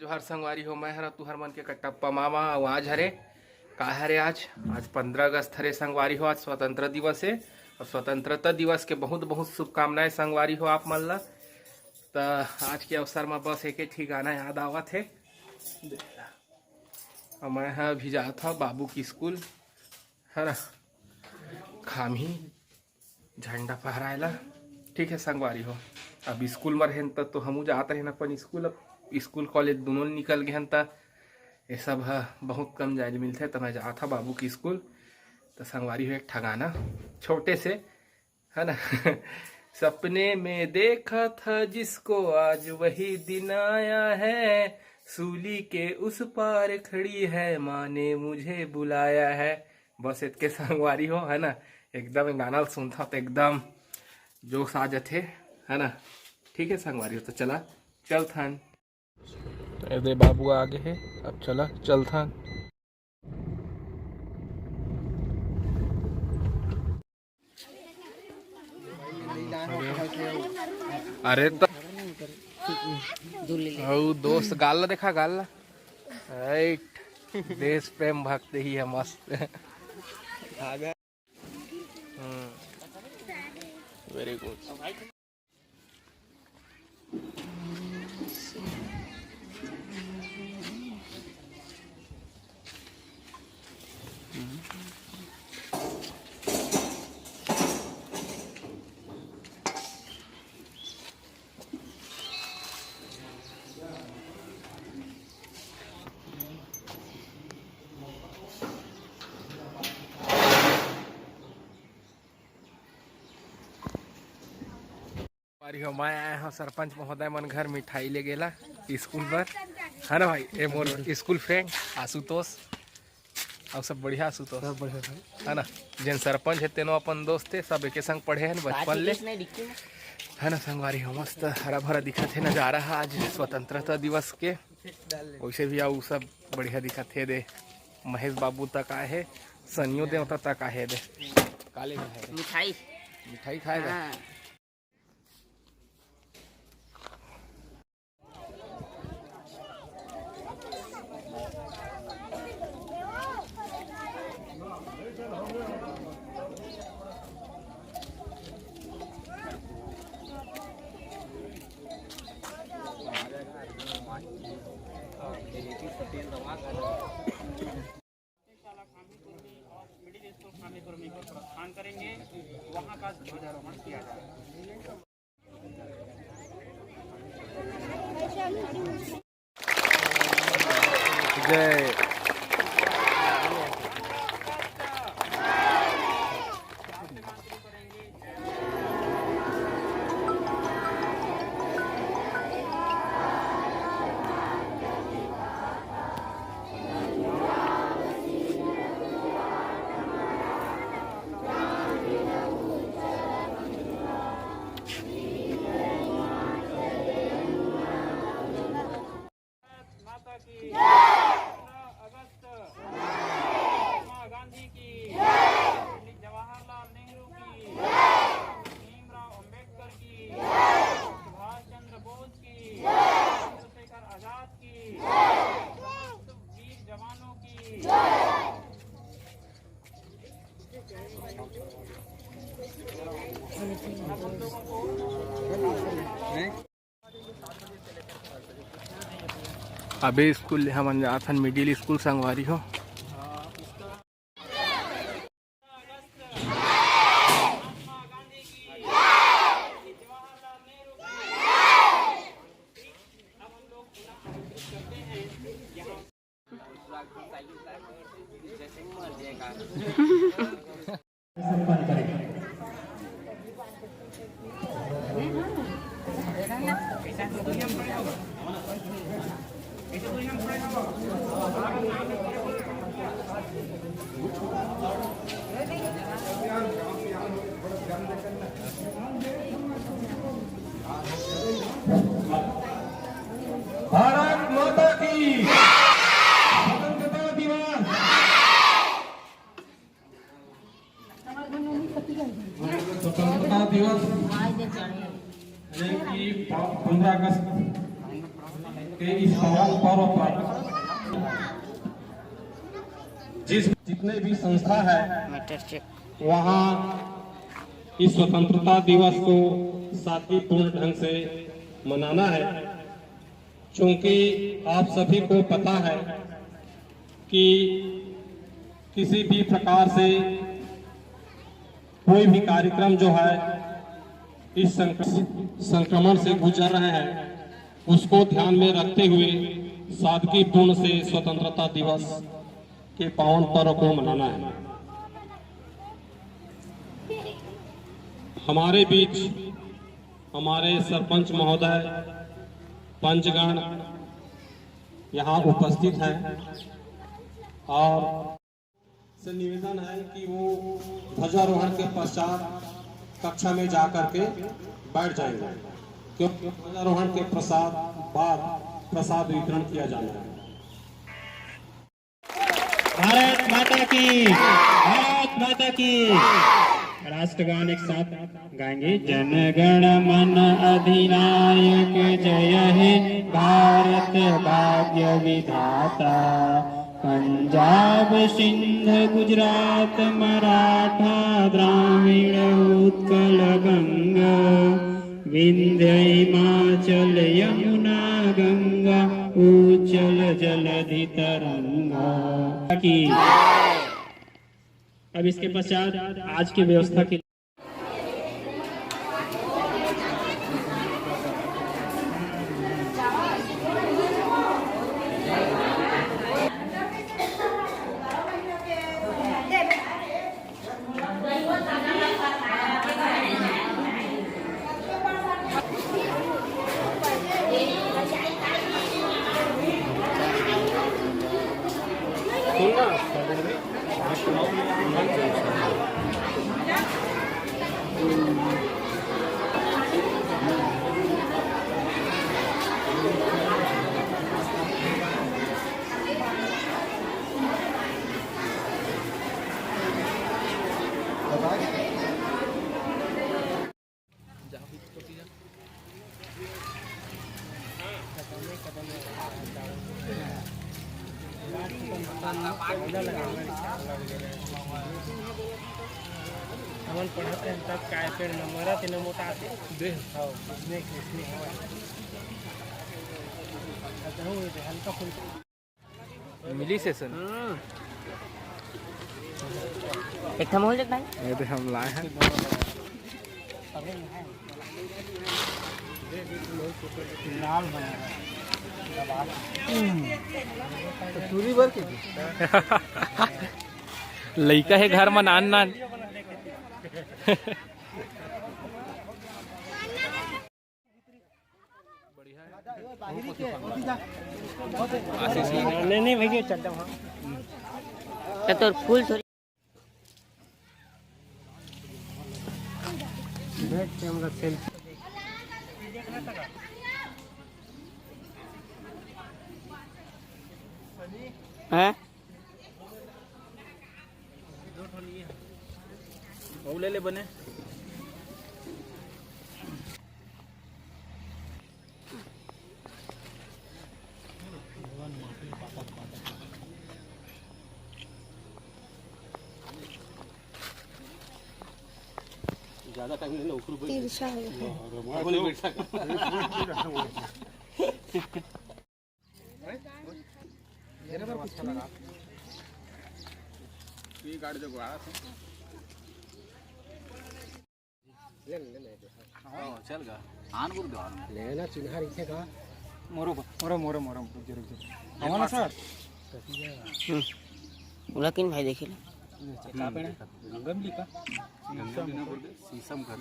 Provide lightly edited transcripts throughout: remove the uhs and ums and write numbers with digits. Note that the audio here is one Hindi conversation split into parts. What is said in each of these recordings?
जोहार संगवारी हो, मैं हरा तुहर मन के कटप्पा मामा। और आज हरे का हरे आज 15 अगस्त हरे संगवारी हो। आज स्वतंत्र दिवस है और स्वतंत्रता दिवस के बहुत बहुत शुभकामनाएं संगवारी हो आप मन ला। तो आज के अवसर में बस एक ही गाना याद आवत है। मैं भी जाता था बाबू की स्कूल है ना, खामी झंडा फहराएला। ठीक है संगवारी हो, अब स्कूल में रहें तो हम जाते हैं अपन स्कूल। अब स्कूल कॉलेज दोनों निकल गए हैं तो ये सब बहुत कम जाए मिलते। तो मैं जाता था बाबू की स्कूल। तो संगवारी हो एक ठगाना छोटे से है ना सपने में देखा था जिसको आज वही दिन आया है, सूली के उस पार खड़ी है माँ ने मुझे बुलाया है। बस इतके संगवारी हो है ना, एकदम गाना सुनता तो एकदम जोश आ जाते है ना। ठीक है संगवारी हो, तो चला चल थान। दे बाबू आगे है, अब चला चल थान। अरे तो दोस्त गाल देखा गाल राइट, देश प्रेम भक्त ही है मस्त। Very good. मैं आया हाँ सरपंच महोदय मन घर मिठाई ले गेला स्कूल पर है ना भाई। ये मोर स्कूल फ्रेंड आशुतोष और सब बढ़िया आशुतोष है ना। जिन सरपंच है तेनो अपन दोस्त है, सब एक संग पढ़े हैं बचपन ले है ना। संगवारी हो मस्त हरा भरा दिखत है नजारा है आज स्वतंत्रता दिवस के। वैसे भी आओ सब बढ़िया दिखत है। दे महेश बाबू तक आए है, सनियो देवता तक आए दे काले मिठाई मिठाई खाएगा। प्रस्थान करेंगे, वहां का ध्वजारोहण किया जाएगा। जय अबे स्कूल हम जाथन मिडिल स्कूल संगवारी हो। भारत माता की स्वतंत्रता दिवस। स्वतंत्रता दिवस 15 अगस्त 23 पावन पर्व पर जितने भी संस्था है वहाँ इस स्वतंत्रता दिवस को सादगीपूर्ण ढंग से मनाना है, क्योंकि आप सभी को पता है कि किसी भी प्रकार से कोई भी कार्यक्रम जो है इस संक्रमण से गुजर रहे हैं, उसको ध्यान में रखते हुए सादगीपूर्ण से स्वतंत्रता दिवस के पावन पर्व को मनाना है। हमारे बीच हमारे सरपंच महोदय, पंचगण यहाँ उपस्थित हैं और से निवेदन है कि वो ध्वजारोहण के पश्चात कक्षा में जाकर के बैठ जाएंगे, क्योंकि ध्वजारोहण के बाद प्रसाद वितरण किया जाना है। भारत माता की, भारत माता की। राष्ट्रगान एक साथ गाएंगे। जन गण मन अधिनायक जय हे भारत भाग्य विधाता, पंजाब सिंध गुजरात मराठा द्राविड़ उत्कल गंगा, विंध्य हिमाचल यमुना गंगा, उच्चल जलधि तरंगा की। अब इसके पश्चात आज की व्यवस्था के हमन पढ़ते हैं तब काय पेड़ नंबर तीन मोटा आते दे हां इसने हल्का फुल्का मिली सेशन एक था मोल भाई ये तो हम लाए हैं। लाल बना चूरी भर के लइका है घर में नान नान नहीं भैया चड्डा वहाँ तो फूल थोड़ी बैठ के हमरा सेल्फी हैं ले बने ज्यादा टाइम नहीं ऊपर तिरछा है ये गाड़ी जो गाड़ा था चल गा आन बुक दो लेना चिन्हा रखे का मोरो मोरो मोरो मोरो जरूर जरूर हमारा सर उला किन भाई देखिए का पेड़ गंगमली का गंगमली ना बोल दे शीशम का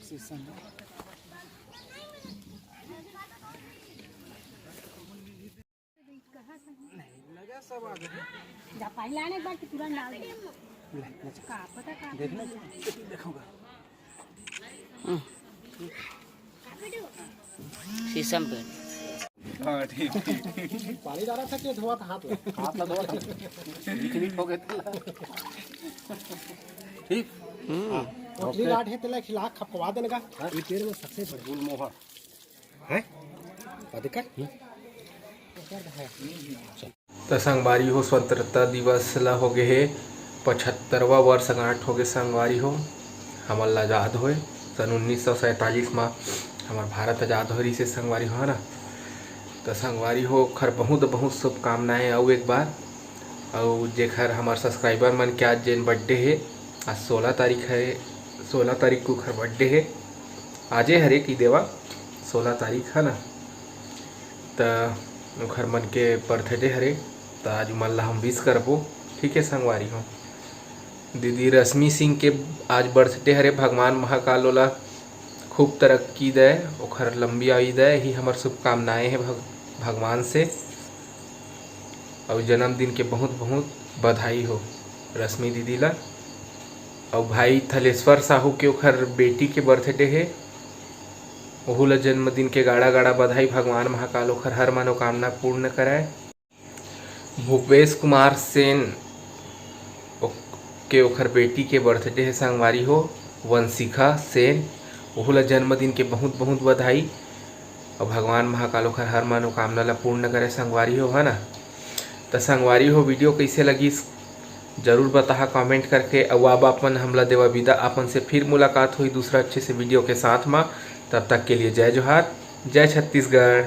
शीशम लगा सब आ गए जा पहले आने के बाद तुरंत डाल दे का पता का देखना देखूंगा शीशम पे हां ठीक पानी डाला था कि धोआ था हाथ हाथ धोआ लिख हो गए ठीक पोटली गाठ है तेला खिला खपवा देने का ये पेड़ में सबसे बड़ी गुल मोहर है का दिक्कत तो संगवारी हो स्वतंत्रता दिवस ला हो गए है 75वां वर्षगांठ हो गए संगवारी हो हमन ला आज़ाद होए सन 1947 में हमार भारत आज़ाद हो रही से संगवारी हो है ना। तो संगवारी हो खर बहुत बहुत शुभकामनाएं और एक बार और जेखर हमार सब्सक्राइबर मन के आज जेन बर्थडे है आज 16 तारीख है 16 तारीख को खर बर्थडे है आजे हरे की देवा 16 तारीख है ना। तो खर मन के बर्थडे हरे तो आज मन ला हम विश करबो ठीक है संगवारी हो। दीदी रश्मि सिंह के आज बर्थडे हरे भगवान महाकाल ओला खूब तरक्की दे ओखर लंबी आयु दे ही हमार शुभकामनाएं हैं भगवान से और जन्मदिन के बहुत बहुत बधाई हो रश्मि दीदी ला। और भाई थलेश्वर साहू के ओखर बेटी के बर्थडे है ओहू ला जन्मदिन के गाड़ा गाड़ा बधाई भगवान महाकाल ओखर हर मनोकामना पूर्ण कराए। भूपेश कुमार सेन के ओखर बेटी के बर्थडे है संगवारी हो वंशिका सेन ओहू ला जन्मदिन के बहुत बहुत बधाई और भगवान महाकाल ओखर हर मनोकामना ला पूर्ण करे संगवारी हो है ना। तो संगवारी हो वीडियो कैसे लगी जरूर बता कमेंट करके। अब आप अपन हमला देवा विदा अपन से फिर मुलाकात हुई दूसरा अच्छे से वीडियो के साथ में। तब तक के लिए जय जोहार जय छत्तीसगढ़।